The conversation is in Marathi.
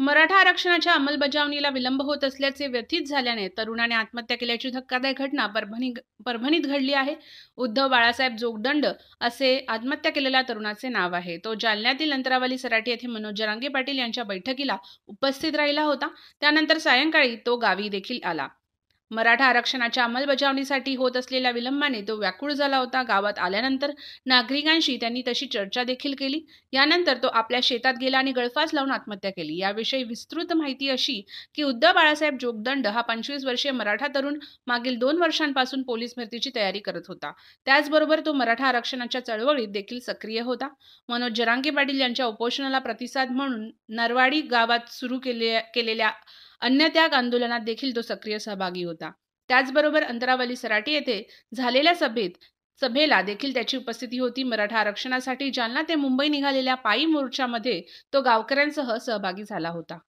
मराठा आरक्षणाच्या अंमलबजावणीला विलंब होत असल्याचे व्यथित झाल्याने तरुणाने आत्महत्या केल्याची धक्कादायक घटना परभणीत घडली आहे. उद्धव बाळासाहेब जोगदंड असे आत्महत्या केलेल्या तरुणाचे नाव आहे. तो जालन्यातील अंतरावली सराटी येथे मनोज जरांगे पाटील यांच्या बैठकीला उपस्थित राहिला होता. त्यानंतर सायंकाळी तो गावी देखील आला. मराठा आरक्षणाच्या अंमलबजावणीसाठी होत असलेल्या विलंबाने तो व्याकुळ झाला होता. गावात आल्यानंतर नागरिकांशी त्यांनी तशी चर्चा देखील केली. यानंतर तो आपल्या शेतात गेला आणि गळफास लावून आत्महत्या केली. याविषयी विस्तृत माहिती अशी की उद्धव बाळासाहेब जोगदंड हा 25 वर्षीय मराठा तरुण मागील 2 वर्षांपासून पोलीस भरतीची तयारी करत होता. त्याचबरोबर तो मराठा आरक्षणाच्या चळवळीत देखील सक्रिय होता. मनोज जरांगे पाटील यांच्या उपोषणाला प्रतिसाद म्हणून नरवाडी गावात सुरू केलेल्या अन्य त्याग आंदोलनात देखील तो सक्रिय सहभागी होता. त्याचबरोबर अंतरावली सराटी येथे झालेल्या सभेला देखील त्याची उपस्थिती होती. मराठा आरक्षणासाठी जालना ते मुंबई निघालेल्या पायी मोर्चामध्ये तो गावकऱ्यांसह सहभागी झाला होता.